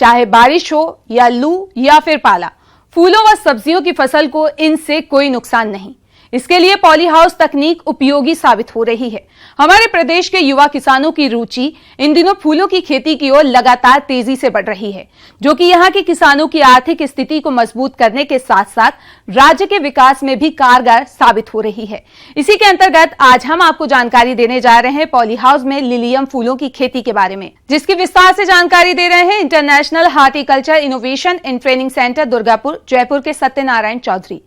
चाहे बारिश हो या लू या फिर पाला, फूलों व सब्जियों की फसल को इनसे कोई नुकसान नहीं। इसके लिए पॉली हाउस तकनीक उपयोगी साबित हो रही है। हमारे प्रदेश के युवा किसानों की रुचि इन दिनों फूलों की खेती की ओर लगातार तेजी से बढ़ रही है, जो कि यहाँ के किसानों की आर्थिक स्थिति को मजबूत करने के साथ साथ राज्य के विकास में भी कारगर साबित हो रही है। इसी के अंतर्गत आज हम आपको जानकारी देने जा रहे हैं पॉली हाउस में लिलियम फूलों की खेती के बारे में, जिसकी विस्तार से जानकारी दे रहे हैं international horticulture innovation and training centre Durgapur Jaipur के सत्यनारायण चौधरी।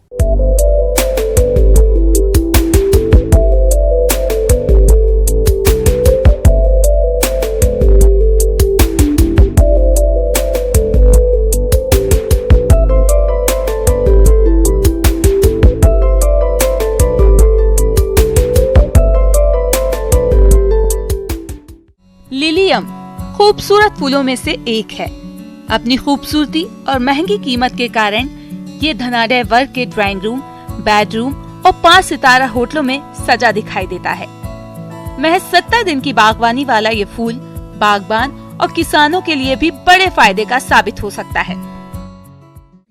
लिलियम खूबसूरत फूलों में से एक है। अपनी खूबसूरती और महंगी कीमत के कारण ये धनाढ्य वर्ग के ड्राइंग रूम, बेडरूम और 5 सितारा होटलों में सजा दिखाई देता है। महज 70 दिन की बागवानी वाला ये फूल बागबान और किसानों के लिए भी बड़े फायदे का साबित हो सकता है।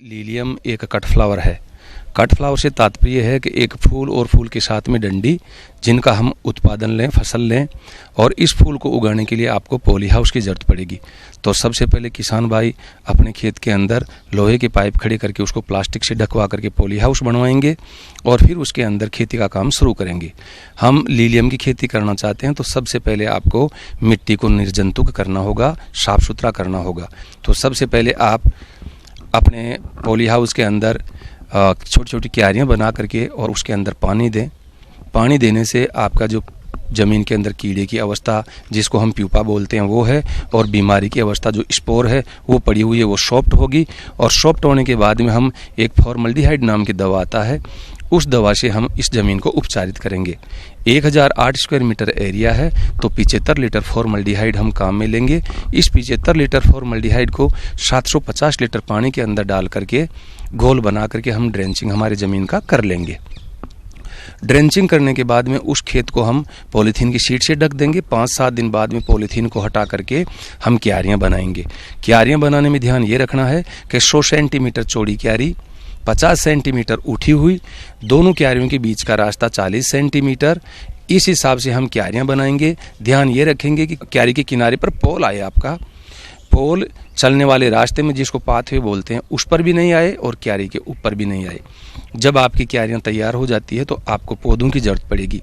लिलियम एक कट फ्लावर है। कट फ्लावर से तात्पर्य है कि एक फूल और फूल के साथ में डंडी, जिनका हम उत्पादन लें, फसल लें, और इस फूल को उगाने के लिए आपको पॉली हाउस की जरूरत पड़ेगी। तो सबसे पहले किसान भाई अपने खेत के अंदर लोहे की पाइप खड़ी करके उसको प्लास्टिक से ढकवा करके पॉली हाउस बनवाएंगे और फिर उसके अंदर खेती का काम शुरू करेंगे। हम लिलियम की खेती करना चाहते हैं तो सबसे पहले आपको मिट्टी को निर्जंतुक करना होगा, साफ सुथरा करना होगा। तो सबसे पहले आप अपने पॉली हाउस के अंदर छोटी छोटी क्यारियाँ बना करके और उसके अंदर पानी दें। पानी देने से आपका जो ज़मीन के अंदर कीड़े की अवस्था, जिसको हम प्यूपा बोलते हैं, वो है, और बीमारी की अवस्था जो स्पोर है वो पड़ी हुई है, वो सॉफ्ट होगी। और सॉफ्ट होने के बाद में हम एक फॉर्मल्डिहाइड नाम की दवा आता है, उस दवा से हम इस ज़मीन को उपचारित करेंगे। 1008 स्क्वायर मीटर एरिया है तो 75 लीटर फॉर्मल्डिहाइड हम काम में लेंगे। इस 75 लीटर फॉर्मल्डिहाइड को 750 लीटर पानी के अंदर डाल करके घोल बना करके हम ड्रेंचिंग हमारे ज़मीन का कर लेंगे। ड्रेंचिंग करने के बाद में उस खेत को हम पॉलीथीन की शीट से ढक देंगे। 5-7 दिन बाद में पॉलीथीन को हटा करके हम क्यारियाँ बनाएंगे। क्यारियाँ बनाने में ध्यान ये रखना है कि 100 सेंटीमीटर चौड़ी क्यारी, 50 सेंटीमीटर उठी हुई, दोनों क्यारियों के बीच का रास्ता 40 सेंटीमीटर, इस हिसाब से हम क्यारियाँ बनाएंगे। ध्यान ये रखेंगे कि क्यारी के किनारे पर पोल आए, आपका पोल चलने वाले रास्ते में, जिसको पाथवे बोलते हैं, उस पर भी नहीं आए और क्यारी के ऊपर भी नहीं आए। जब आपकी क्यारियाँ तैयार हो जाती है तो आपको पौधों की जरूरत पड़ेगी।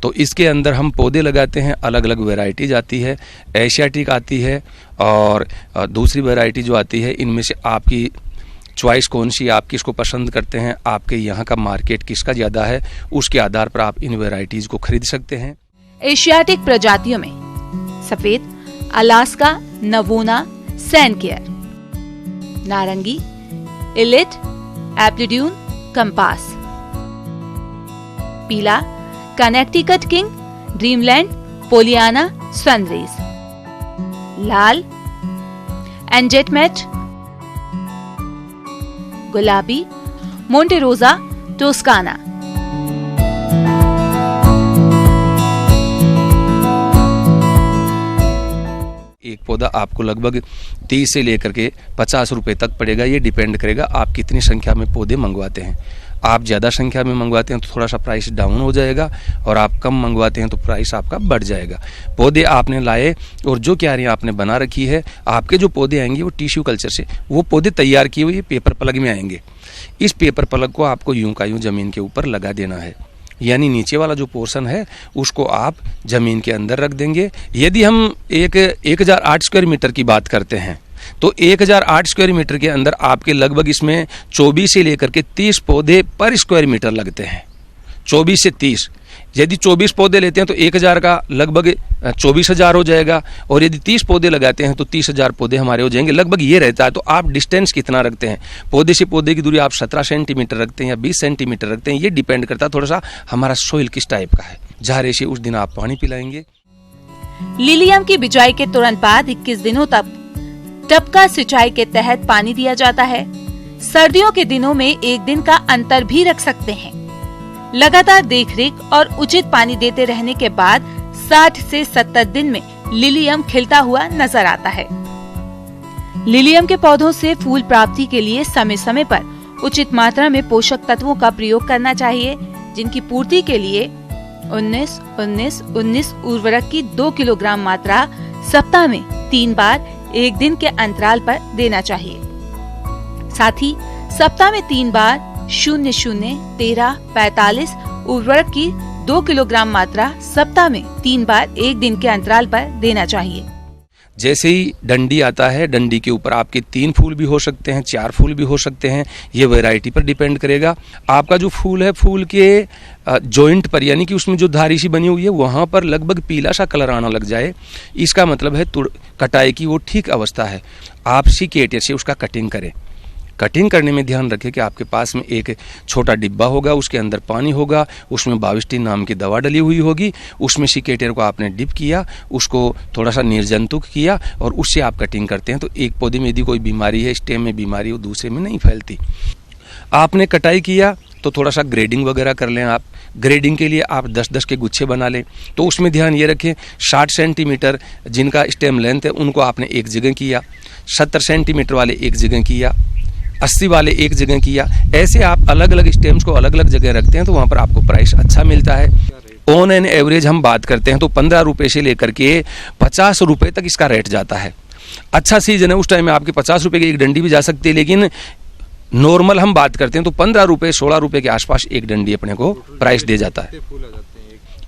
तो इसके अंदर हम पौधे लगाते हैं, अलग अलग वैरायटीज आती है, एशियाटिक आती है और दूसरी वैरायटी जो आती है, इनमें से आपकी चॉइस कौन सी, आप किसको पसंद करते हैं, आपके यहाँ का मार्केट किसका ज़्यादा है, उसके आधार पर आप इन वैरायटीज़ को खरीद सकते हैं। एशियाटिक प्रजातियों में सफेद, अलास्का, नवोना, सैंडकेयर, नारंगी, इलिट, एप्लिड्यून, कंपास, पीला, कनेक्टिकट किंग, ड्रीमलैंड, पोलियाना, सनरेज, लाल, एंजेटमेट, गुलाबी, मोंटेरोजा, टोस्काना। एक पौधा आपको लगभग 30 से लेकर के 50 रुपए तक पड़ेगा। ये डिपेंड करेगा आप कितनी संख्या में पौधे मंगवाते हैं। आप ज़्यादा संख्या में मंगवाते हैं तो थोड़ा सा प्राइस डाउन हो जाएगा, और आप कम मंगवाते हैं तो प्राइस आपका बढ़ जाएगा। पौधे आपने लाए और जो क्यारियाँ आपने बना रखी है, आपके जो पौधे आएंगे वो टिश्यू कल्चर से, वो पौधे तैयार किए हुए पेपर प्लग में आएंगे। इस पेपर प्लग को आपको यूं का यूं ज़मीन के ऊपर लगा देना है, यानी नीचे वाला जो पोर्शन है उसको आप ज़मीन के अंदर रख देंगे। यदि हम 1008 स्क्वायर मीटर की बात करते हैं तो 1008 स्क्वायर मीटर के अंदर आपके लगभग इसमें 24 से लेकर के 30 पौधे पर स्क्वायर मीटर लगते हैं। 24 से 30, यदि 24 पौधे लेते हैं तो 1000 का लगभग 24,000 हो जाएगा, और यदि 30 पौधे लगाते हैं तो 30,000 पौधे हमारे हो जाएंगे। लगभग ये रहता है। तो आप डिस्टेंस कितना रखते हैं, पौधे से पौधे की दूरी आप 17 सेंटीमीटर रखते हैं या 20 सेंटीमीटर रखते हैं, ये डिपेंड करता है थोड़ा सा हमारा सोइल किस टाइप का है। जहाँ से उस दिन आप पानी पिलाएंगे। लिलियम की बिजाई के तुरंत बाद 21 दिनों तक टपका सिंचाई के तहत पानी दिया जाता है। सर्दियों के दिनों में 1 दिन का अंतर भी रख सकते हैं। लगातार देखरेख और उचित पानी देते रहने के बाद 60 से 70 दिन में लिलियम खिलता हुआ नजर आता है। लिलियम के पौधों से फूल प्राप्ति के लिए समय समय पर उचित मात्रा में पोषक तत्वों का प्रयोग करना चाहिए, जिनकी पूर्ति के लिए 19-19-19 उर्वरक की 2 किलोग्राम मात्रा सप्ताह में 3 बार 1 दिन के अंतराल पर देना चाहिए। साथ ही सप्ताह में 3 बार 00-13-45 उर्वरक की 2 किलोग्राम मात्रा सप्ताह में 3 बार 1 दिन के अंतराल पर देना चाहिए। जैसे ही डंडी आता है, डंडी के ऊपर आपके 3 फूल भी हो सकते हैं, 4 फूल भी हो सकते हैं, ये वैरायटी पर डिपेंड करेगा। आपका जो फूल है, फूल के जॉइंट पर, यानी कि उसमें जो धारी सी बनी हुई है, वहाँ पर लगभग पीला सा कलर आना लग जाए, इसका मतलब है कटाई की वो ठीक अवस्था है। आप सिकेटर से उसका कटिंग करें। कटिंग करने में ध्यान रखें कि आपके पास में एक छोटा डिब्बा होगा, उसके अंदर पानी होगा, उसमें बाविस्टिन नाम की दवा डली हुई होगी, उसमें सिकेटर को आपने डिप किया, उसको थोड़ा सा निर्जंतुक किया और उससे आप कटिंग करते हैं। तो एक पौधे में यदि कोई बीमारी है, स्टेम में बीमारी, वो दूसरे में नहीं फैलती। आपने कटाई किया तो थोड़ा सा ग्रेडिंग वगैरह कर लें। आप ग्रेडिंग के लिए आप 10-10 के गुच्छे बना लें। तो उसमें ध्यान ये रखें, 60 सेंटीमीटर जिनका स्टेम लेंथ है उनको आपने एक जगह किया, 70 सेंटीमीटर वाले एक जगह किया, 80 वाले एक जगह किया। ऐसे आप अलग अलग स्टेम्स को अलग अलग जगह रखते हैं तो वहाँ पर आपको प्राइस अच्छा मिलता है। ऑन एन एवरेज हम बात करते हैं तो 15 रुपये से लेकर के 50 रुपये तक इसका रेट जाता है। अच्छा सीजन है, उस टाइम में आपके 50 रुपये की एक डंडी भी जा सकती है, लेकिन नॉर्मल हम बात करते हैं तो 15 रुपये 16 रुपये के आसपास एक डंडी अपने को प्राइस दे जाता है।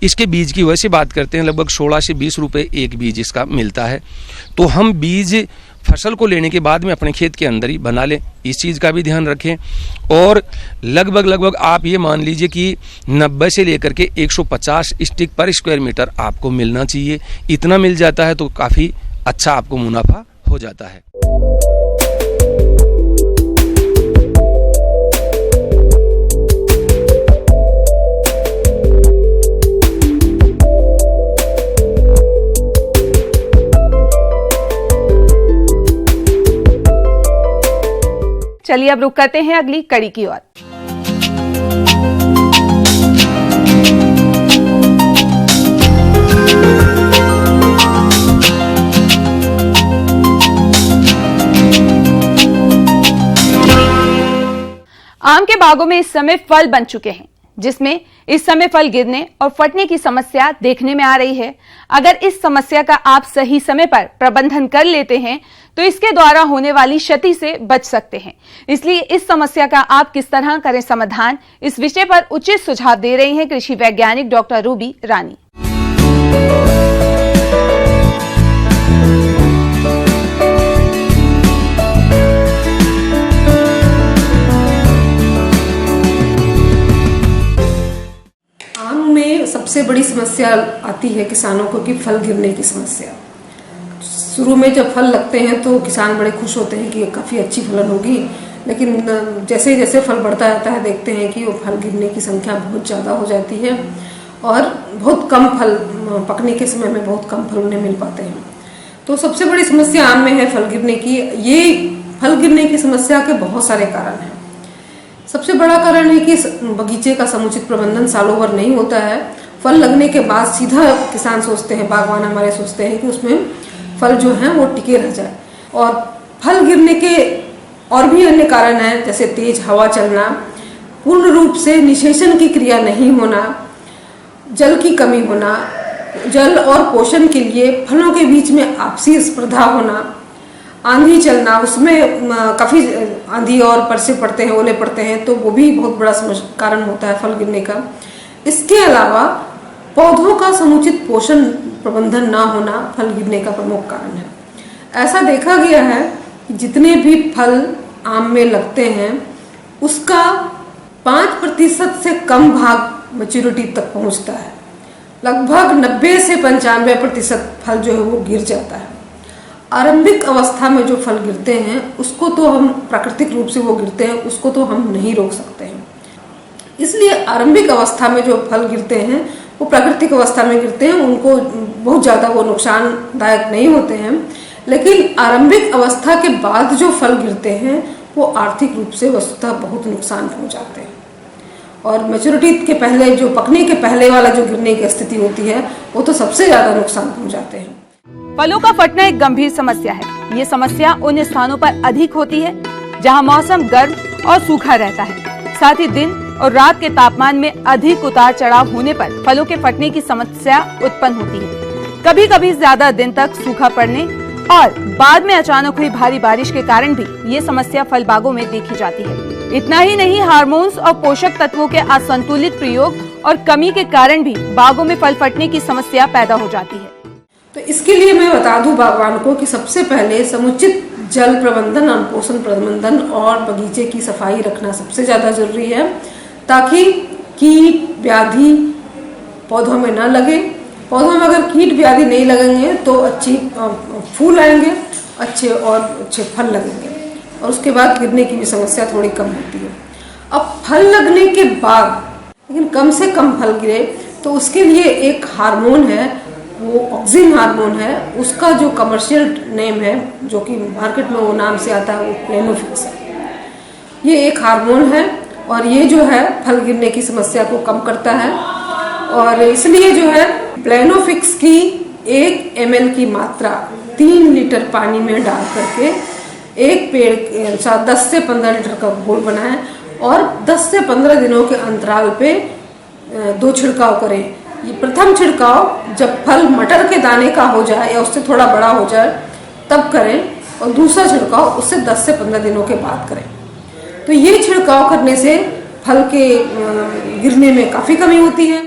इसके बीज की वजह से बात करते हैं, लगभग 16 से 20 रुपये एक बीज इसका मिलता है। तो हम बीज फसल को लेने के बाद में अपने खेत के अंदर ही बना लें, इस चीज़ का भी ध्यान रखें। और लगभग आप ये मान लीजिए कि 90 से लेकर के 150 स्टिक पर स्क्वायर मीटर आपको मिलना चाहिए। इतना मिल जाता है तो काफ़ी अच्छा आपको मुनाफा हो जाता है। चलिए अब रुक करते हैं अगली कड़ी की ओर। आम के बागों में इस समय फल बन चुके हैं, जिसमें इस समय फल गिरने और फटने की समस्या देखने में आ रही है। अगर इस समस्या का आप सही समय पर प्रबंधन कर लेते हैं तो इसके द्वारा होने वाली क्षति से बच सकते हैं। इसलिए इस समस्या का आप किस तरह करें समाधान, इस विषय पर उचित सुझाव दे रही हैं कृषि वैज्ञानिक डॉक्टर रूबी रानी। सबसे बड़ी समस्या आती है किसानों को कि फल गिरने की समस्या। शुरू में जब फल लगते हैं तो किसान बड़े खुश होते हैं कि काफ़ी अच्छी फलन होगी, लेकिन जैसे जैसे फल बढ़ता जाता है देखते हैं कि वो फल गिरने की संख्या बहुत ज़्यादा हो जाती है और बहुत कम फल, पकने के समय में बहुत कम फल उन्हें मिल पाते हैं। तो सबसे बड़ी समस्या आम में है फल गिरने की। ये फल गिरने की समस्या के बहुत सारे कारण हैं। सबसे बड़ा कारण है कि बगीचे का समुचित प्रबंधन सालों भर नहीं होता है। फल लगने के बाद सीधा किसान सोचते हैं, बागवान हमारे सोचते हैं कि उसमें फल जो हैं वो टिके रह जाए। और फल गिरने के और भी अन्य कारण हैं, जैसे तेज हवा चलना, पूर्ण रूप से निषेचन की क्रिया नहीं होना, जल की कमी होना, जल और पोषण के लिए फलों के बीच में आपसी स्पर्धा होना, आंधी चलना, उसमें काफ़ी आंधी और परसे पड़ते हैं, ओले पड़ते हैं, तो वो भी बहुत बड़ा कारण होता है फल गिरने का। इसके अलावा पौधों का समुचित पोषण प्रबंधन ना होना फल गिरने का प्रमुख कारण है। ऐसा देखा गया है कि जितने भी फल आम में लगते हैं उसका 5% से कम भाग मैच्योरिटी तक पहुंचता है। लगभग 90 से 95% फल जो है वो गिर जाता है। आरंभिक अवस्था में जो फल गिरते हैं उसको तो हम प्राकृतिक रूप से वो गिरते हैं, उसको तो हम नहीं रोक सकते हैं। इसलिए आरंभिक अवस्था में जो फल गिरते हैं वो प्राकृतिक अवस्था में गिरते हैं, उनको बहुत ज़्यादा वो नुकसानदायक नहीं होते हैं। लेकिन आरंभिक अवस्था के बाद जो फल गिरते हैं वो आर्थिक रूप से वस्तुतः बहुत नुकसान पहुंचाते हैं। और मैच्योरिटी के पहले, जो पकने के पहले वाला जो गिरने की स्थिति होती है वो तो सबसे ज़्यादा नुकसान पहुंचाते हैं। फलों का फटना एक गंभीर समस्या है। ये समस्या उन स्थानों पर अधिक होती है जहां मौसम गर्म और सूखा रहता है। साथ ही दिन और रात के तापमान में अधिक उतार चढ़ाव होने पर फलों के फटने की समस्या उत्पन्न होती है। कभी कभी ज्यादा दिन तक सूखा पड़ने और बाद में अचानक हुई भारी बारिश के कारण भी ये समस्या फल बागों में देखी जाती है। इतना ही नहीं, हार्मोन्स और पोषक तत्वों के असंतुलित प्रयोग और कमी के कारण भी बागों में फल फटने की समस्या पैदा हो जाती है। तो इसके लिए मैं बता दूं बागवान को कि सबसे पहले समुचित जल प्रबंधन, अनपोषण प्रबंधन और बगीचे की सफाई रखना सबसे ज़्यादा जरूरी है, ताकि कीट व्याधि पौधों में न लगे। पौधों में अगर कीट व्याधि नहीं लगेंगे तो अच्छी फूल आएंगे, अच्छे फल लगेंगे और उसके बाद गिरने की भी समस्या थोड़ी कम होती है। अब फल लगने के बाद लेकिन कम से कम फल गिरे तो उसके लिए एक हार्मोन है, वो ऑक्सिन हार्मोन है। उसका जो कमर्शियल नेम है, जो कि मार्केट में वो नाम से आता है, वो प्लेनोफिक्स है। ये एक हार्मोन है और ये जो है फल गिरने की समस्या को कम करता है। और इसलिए जो है प्लेनोफिक्स की 1 ml की मात्रा 3 लीटर पानी में डाल करके एक पेड़ के साथ 10 से 15 लीटर का घोल बनाएं और 10 से 15 दिनों के अंतराल पे 2 छिड़काव करें। ये प्रथम छिड़काव जब फल मटर के दाने का हो जाए या उससे थोड़ा बड़ा हो जाए तब करें और दूसरा छिड़काव उससे 10 से 15 दिनों के बाद करें। तो ये छिड़काव करने से फल के गिरने में काफी कमी होती है।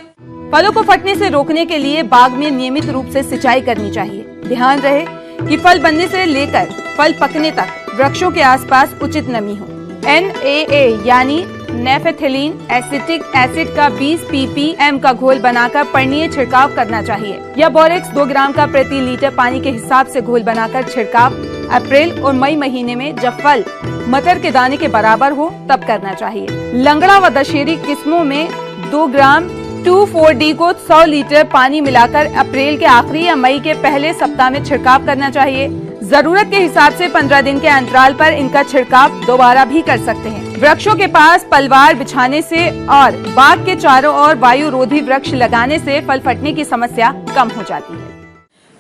फलों को फटने से रोकने के लिए बाग में नियमित रूप से सिंचाई करनी चाहिए। ध्यान रहे कि फल बनने से लेकर फल पकने तक वृक्षों के आसपास उचित नमी हो। NAA यानी नेफेथिलीन एसिटिक एसिड का 20 ppm का घोल बनाकर पर्णीय छिड़काव करना चाहिए या बोरेक्स 2 ग्राम का प्रति लीटर पानी के हिसाब से घोल बनाकर छिड़काव अप्रैल और मई महीने में जब फल मटर के दाने के बराबर हो तब करना चाहिए। लंगड़ा व दशहरी किस्मों में 2 ग्राम 2,4-D को 100 लीटर पानी मिलाकर अप्रैल के आखिरी या मई के पहले सप्ताह में छिड़काव करना चाहिए। जरूरत के हिसाब से 15 दिन के अंतराल पर इनका छिड़काव दोबारा भी कर सकते हैं। वृक्षों के पास पलवार बिछाने से और बाग के चारों ओर वायु रोधी वृक्ष लगाने से फल फटने की समस्या कम हो जाती है।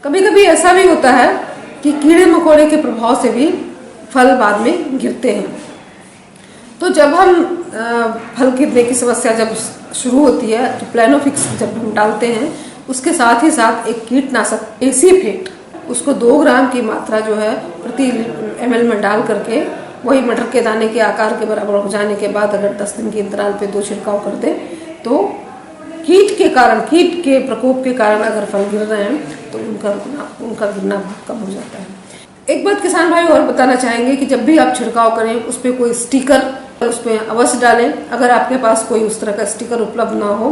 कभी कभी ऐसा भी होता है कि कीड़े मकोड़े के प्रभाव से भी फल बाद में गिरते हैं। तो जब हम फल गिरने की समस्या जब शुरू होती है तो प्लेनोफिक्स जब हम डालते हैं उसके साथ ही साथ एक कीटनाशक एसीफेट, उसको 2 ग्राम की मात्रा जो है प्रति ml में डाल करके वही मटर के दाने के आकार के बराबर हो जाने के बाद अगर 10 दिन के अंतराल पे 2 छिड़काव कर दे तो कीट के प्रकोप के कारण अगर फल गिर रहे हैं तो उनका गिरना बहुत कम हो जाता है। एक बात किसान भाई और बताना चाहेंगे कि जब भी आप छिड़काव करें उस पर कोई स्टिकर उस पर अवश्य डालें। अगर आपके पास कोई उस तरह का स्टिकर उपलब्ध ना हो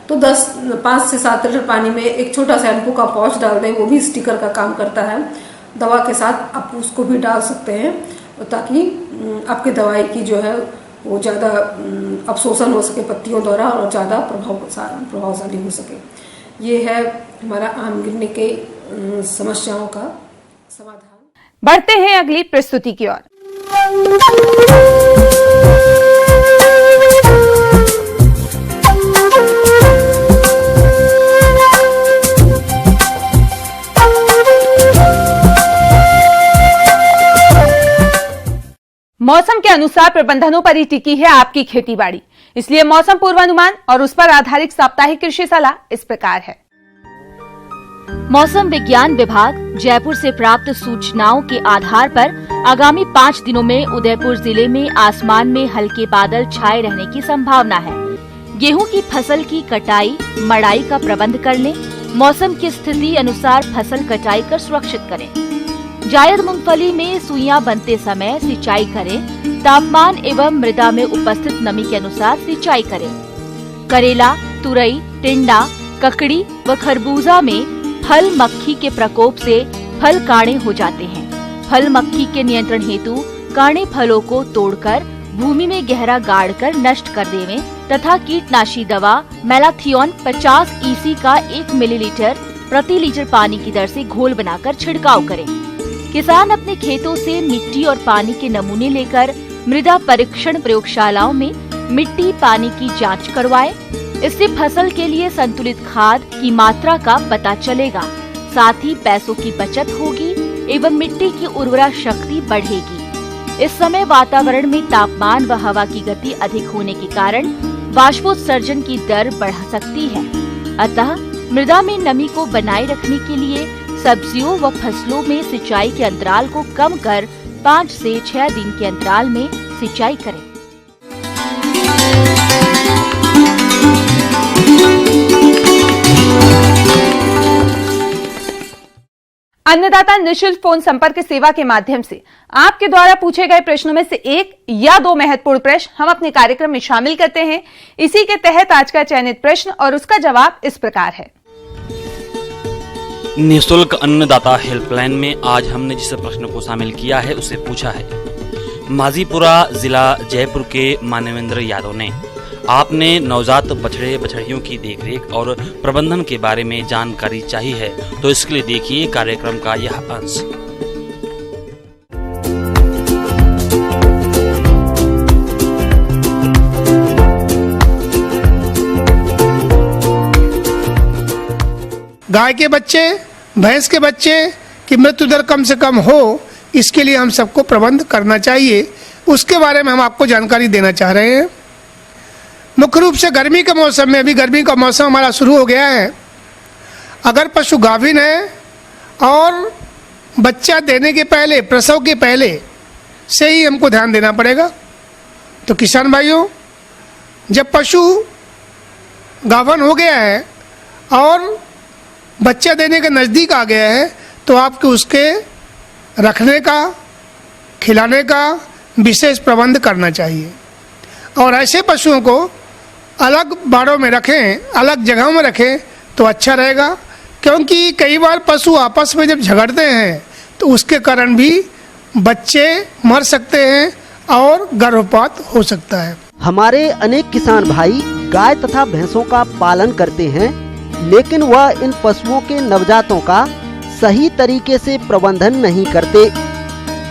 तो 5 से 7 लीटर पानी में एक छोटा शैम्पू का पाउच डाल दें, वो भी स्टिकर का काम करता है। दवा के साथ आप उसको भी डाल सकते हैं ताकि आपकी दवाई की जो है वो ज़्यादा अवशोषण हो सके पत्तियों द्वारा और ज़्यादा प्रभावशाली हो सके। ये है हमारा आम गिरने के समस्याओं का समाधान। बढ़ते हैं अगली प्रस्तुति की ओर। मौसम के अनुसार प्रबंधनों पर ही टिकी है आपकी खेतीबाड़ी, इसलिए मौसम पूर्वानुमान और उस पर आधारित साप्ताहिक कृषि सलाह इस प्रकार है। मौसम विज्ञान विभाग जयपुर से प्राप्त सूचनाओं के आधार पर आगामी 5 दिनों में उदयपुर जिले में आसमान में हल्के बादल छाए रहने की संभावना है। गेहूं की फसल की कटाई मड़ाई का प्रबंध कर लें। मौसम की स्थिति अनुसार फसल कटाई कर सुरक्षित करें। जायद मूंगफली में सुइयां बनते समय सिंचाई करें। तापमान एवं मृदा में उपस्थित नमी के अनुसार सिंचाई करें। करेला, तुरई, टिंडा, ककड़ी व खरबूजा में फल मक्खी के प्रकोप से फल काणे हो जाते हैं। फल मक्खी के नियंत्रण हेतु काणे फलों को तोड़कर भूमि में गहरा गाड़कर नष्ट कर देवें तथा कीटनाशी दवा मेलाथियोन 50 EC का 1 मिलीलीटर प्रति लीटर पानी की दर से घोल बनाकर छिड़काव करें। किसान अपने खेतों से मिट्टी और पानी के नमूने लेकर मृदा परीक्षण प्रयोगशालाओं में मिट्टी पानी की जांच करवाए। इससे फसल के लिए संतुलित खाद की मात्रा का पता चलेगा। साथ ही पैसों की बचत होगी एवं मिट्टी की उर्वरा शक्ति बढ़ेगी। इस समय वातावरण में तापमान व हवा की गति अधिक होने के कारण वाष्पोत्सर्जन की दर बढ़ सकती है। अतः मृदा में नमी को बनाए रखने के लिए सब्जियों व फसलों में सिंचाई के अंतराल को कम कर 5 से 6 दिन के अंतराल में सिंचाई करें। अन्नदाता निशुल्क फोन संपर्क सेवा के माध्यम से आपके द्वारा पूछे गए प्रश्नों में से 1 या 2 महत्वपूर्ण प्रश्न हम अपने कार्यक्रम में शामिल करते हैं। इसी के तहत आज का चयनित प्रश्न और उसका जवाब इस प्रकार है। निःशुल्क अन्नदाता हेल्पलाइन में आज हमने जिस प्रश्न को शामिल किया है उसे पूछा है। माजीपुरा जिला जयपुर के मानवेंद्र यादव ने आपने नवजात बछड़े बछड़ियों की देखरेख और प्रबंधन के बारे में जानकारी चाहिए है, तो इसके लिए देखिए कार्यक्रम का यह अंश। गाय के बच्चे, भैंस के बच्चे की मृत्यु दर कम से कम हो, इसके लिए हम सबको प्रबंध करना चाहिए। उसके बारे में हम आपको जानकारी देना चाह रहे हैं। मुख्य रूप से गर्मी के मौसम में, अभी गर्मी का मौसम हमारा शुरू हो गया है, अगर पशु गाभिन है और बच्चा देने के पहले, प्रसव के पहले से ही हमको ध्यान देना पड़ेगा। तो किसान भाइयों, जब पशु गाभिन हो गया है और बच्चा देने के नज़दीक आ गया है, तो आपको उसके रखने का, खिलाने का विशेष प्रबंध करना चाहिए। और ऐसे पशुओं को अलग बाड़ों में रखें, अलग जगहों में रखें तो अच्छा रहेगा, क्योंकि कई बार पशु आपस में जब झगड़ते हैं तो उसके कारण भी बच्चे मर सकते हैं और गर्भपात हो सकता है। हमारे अनेक किसान भाई गाय तथा भैंसों का पालन करते हैं, लेकिन वह इन पशुओं के नवजातों का सही तरीके से प्रबंधन नहीं करते,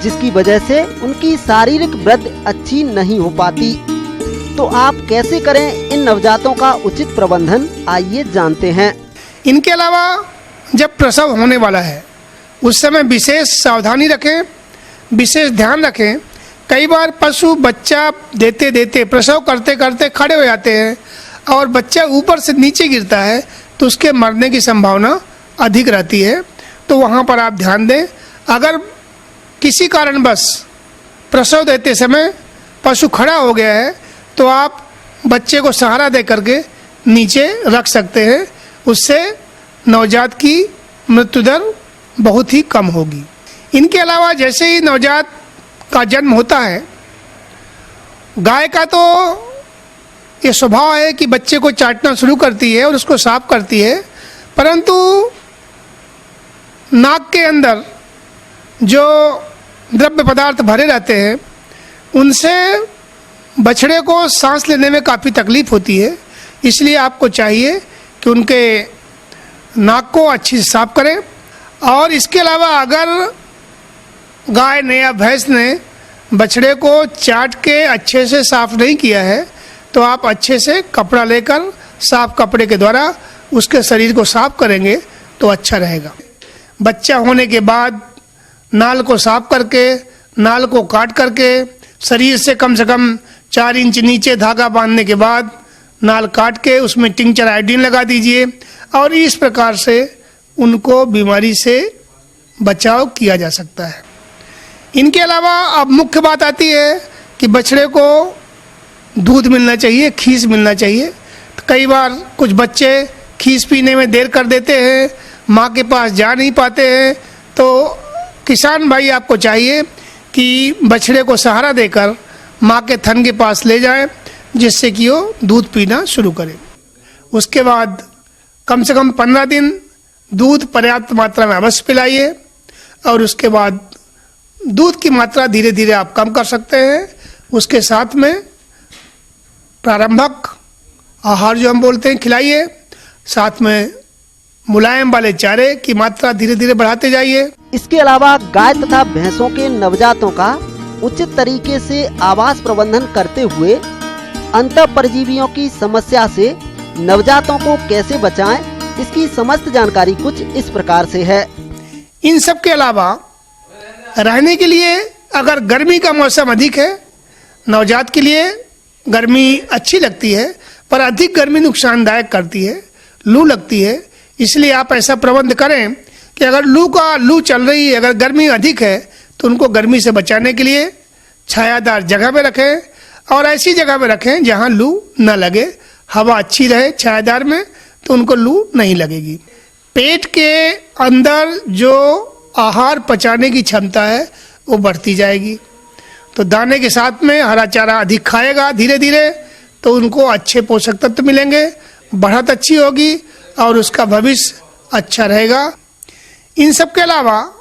जिसकी वजह से उनकी शारीरिक वृद्धि अच्छी नहीं हो पाती। तो आप कैसे करें इन नवजातों का उचित प्रबंधन, आइए जानते हैं। इनके अलावा जब प्रसव होने वाला है उस समय विशेष सावधानी रखें, विशेष ध्यान रखें। कई बार पशु बच्चा देते देते, प्रसव करते करते खड़े हो जाते हैं और बच्चा ऊपर से नीचे गिरता है, तो उसके मरने की संभावना अधिक रहती है। तो वहाँ पर आप ध्यान दें। अगर किसी कारणवश प्रसव देते समय पशु खड़ा हो गया है तो आप बच्चे को सहारा दे करके नीचे रख सकते हैं, उससे नवजात की मृत्यु दर बहुत ही कम होगी। इनके अलावा जैसे ही नवजात का जन्म होता है, गाय का तो ये स्वभाव है कि बच्चे को चाटना शुरू करती है और उसको साफ करती है, परंतु नाक के अंदर जो द्रव्य पदार्थ भरे रहते हैं उनसे बछड़े को सांस लेने में काफ़ी तकलीफ होती है। इसलिए आपको चाहिए कि उनके नाक को अच्छी से साफ करें। और इसके अलावा अगर गाय ने या भैंस ने बछड़े को चाट के अच्छे से साफ नहीं किया है तो आप अच्छे से कपड़ा लेकर साफ कपड़े के द्वारा उसके शरीर को साफ करेंगे तो अच्छा रहेगा। बच्चा होने के बाद नाल को साफ करके, नाल को काट करके शरीर से कम 4 इंच नीचे धागा बांधने के बाद नाल काट के उसमें टिंचर आयोडीन लगा दीजिए और इस प्रकार से उनको बीमारी से बचाव किया जा सकता है। इनके अलावा अब मुख्य बात आती है कि बछड़े को दूध मिलना चाहिए, खीस मिलना चाहिए। तो कई बार कुछ बच्चे खीस पीने में देर कर देते हैं, माँ के पास जा नहीं पाते हैं, तो किसान भाई आपको चाहिए कि बछड़े को सहारा देकर माँ के थन के पास ले जाएं, जिससे कि वो दूध पीना शुरू करे। उसके बाद कम से कम 15 दिन दूध पर्याप्त मात्रा में अवश्य पिलाइए और उसके बाद दूध की मात्रा धीरे धीरे आप कम कर सकते हैं। उसके साथ में प्रारंभिक आहार जो हम बोलते हैं खिलाइए, साथ में मुलायम वाले चारे की मात्रा धीरे धीरे बढ़ाते जाइए। इसके अलावा गाय तथा भैंसों के नवजातों का उचित तरीके से आवास प्रबंधन करते हुए अंतःपरजीवियों की समस्या से नवजातों को कैसे बचाएं, इसकी समस्त जानकारी कुछ इस प्रकार से है। इन सब के अलावा रहने के लिए अगर गर्मी का मौसम अधिक है, नवजात के लिए गर्मी अच्छी लगती है, पर अधिक गर्मी नुकसानदायक करती है, लू लगती है। इसलिए आप ऐसा प्रबंध करें कि अगर लू चल रही है, अगर गर्मी अधिक है, तो उनको गर्मी से बचाने के लिए छायादार जगह पे रखें और ऐसी जगह पे रखें जहां लू न लगे, हवा अच्छी रहे छायादार में, तो उनको लू नहीं लगेगी। पेट के अंदर जो आहार पचाने की क्षमता है वो बढ़ती जाएगी, तो दाने के साथ में हरा चारा अधिक खाएगा धीरे धीरे, तो उनको अच्छे पोषक तत्व मिलेंगे, बढ़त अच्छी होगी और उसका भविष्य अच्छा रहेगा। इन सब के अलावा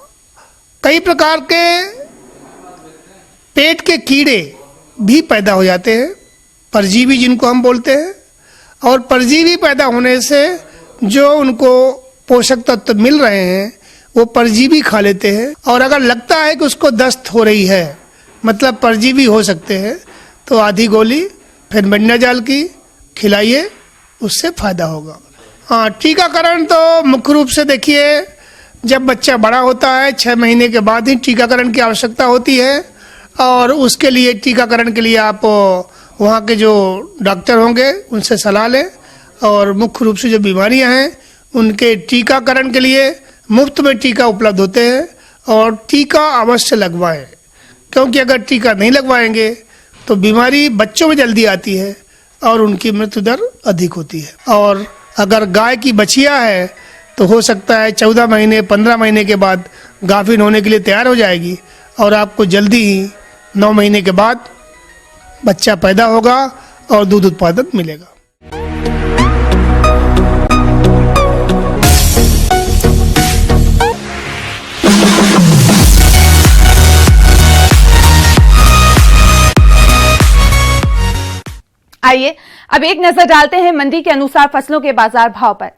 कई प्रकार के पेट के कीड़े भी पैदा हो जाते हैं, परजीवी जिनको हम बोलते हैं, और परजीवी पैदा होने से जो उनको पोषक तत्व मिल रहे हैं वो परजीवी खा लेते हैं। और अगर लगता है कि उसको दस्त हो रही है, मतलब परजीवी हो सकते हैं, तो आधी गोली फिर मेंडाजाल की खिलाइए, उससे फायदा होगा। हाँ, टीकाकरण तो मुख्य रूप से देखिए जब बच्चा बड़ा होता है 6 महीने के बाद ही टीकाकरण की आवश्यकता होती है, और उसके लिए टीकाकरण के लिए आप वहाँ के जो डॉक्टर होंगे उनसे सलाह लें, और मुख्य रूप से जो बीमारियाँ हैं उनके टीकाकरण के लिए मुफ्त में टीका उपलब्ध होते हैं, और टीका अवश्य लगवाएं, क्योंकि अगर टीका नहीं लगवाएंगे तो बीमारी बच्चों में जल्दी आती है और उनकी मृत्यु दर अधिक होती है। और अगर गाय की बछिया है तो हो सकता है 14 महीने 15 महीने के बाद गाभिन होने के लिए तैयार हो जाएगी, और आपको जल्दी ही 9 महीने के बाद बच्चा पैदा होगा और दूध उत्पादन मिलेगा। आइए अब एक नजर डालते हैं मंडी के अनुसार फसलों के बाजार भाव पर।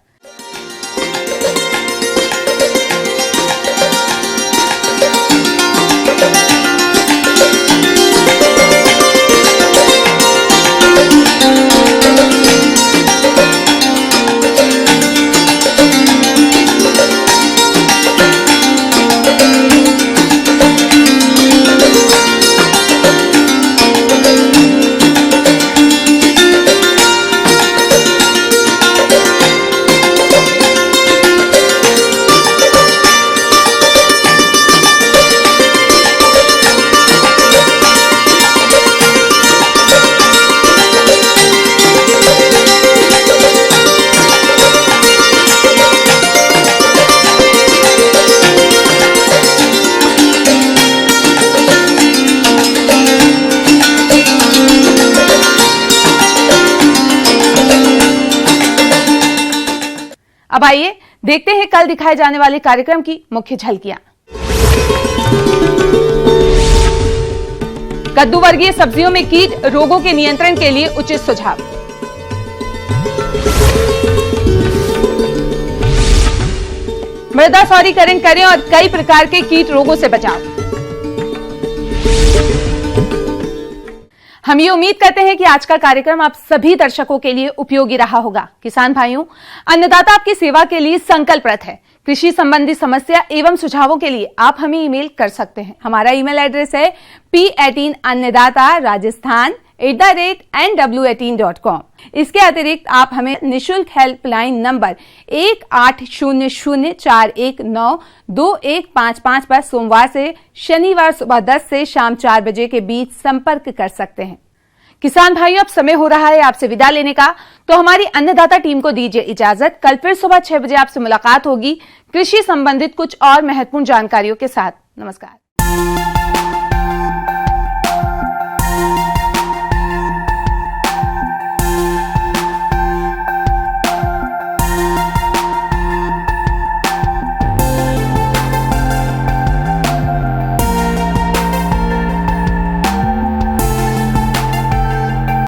अब आइए देखते हैं कल दिखाए जाने वाले कार्यक्रम की मुख्य झलकियां। कद्दू वर्गीय सब्जियों में कीट रोगों के नियंत्रण के लिए उचित सुझाव। मृदा सौरीकरण करें और कई प्रकार के कीट रोगों से बचाव। हम ये उम्मीद करते हैं कि आज का कार्यक्रम आप सभी दर्शकों के लिए उपयोगी रहा होगा। किसान भाइयों, अन्नदाता आपकी सेवा के लिए संकल्परत है। कृषि संबंधी समस्या एवं सुझावों के लिए आप हमें ईमेल कर सकते हैं। हमारा ईमेल एड्रेस है p18annadaata@nw18.com। इसके अतिरिक्त आप हमें निःशुल्क हेल्पलाइन नंबर 180041922155 पर सोमवार से शनिवार सुबह 10 से शाम 4 बजे के बीच संपर्क कर सकते हैं। किसान भाइयों, अब समय हो रहा है आपसे विदा लेने का, तो हमारी अन्नदाता टीम को दीजिए इजाजत। कल फिर सुबह 6 बजे आपसे मुलाकात होगी कृषि संबंधित कुछ और महत्वपूर्ण जानकारियों के साथ। नमस्कार।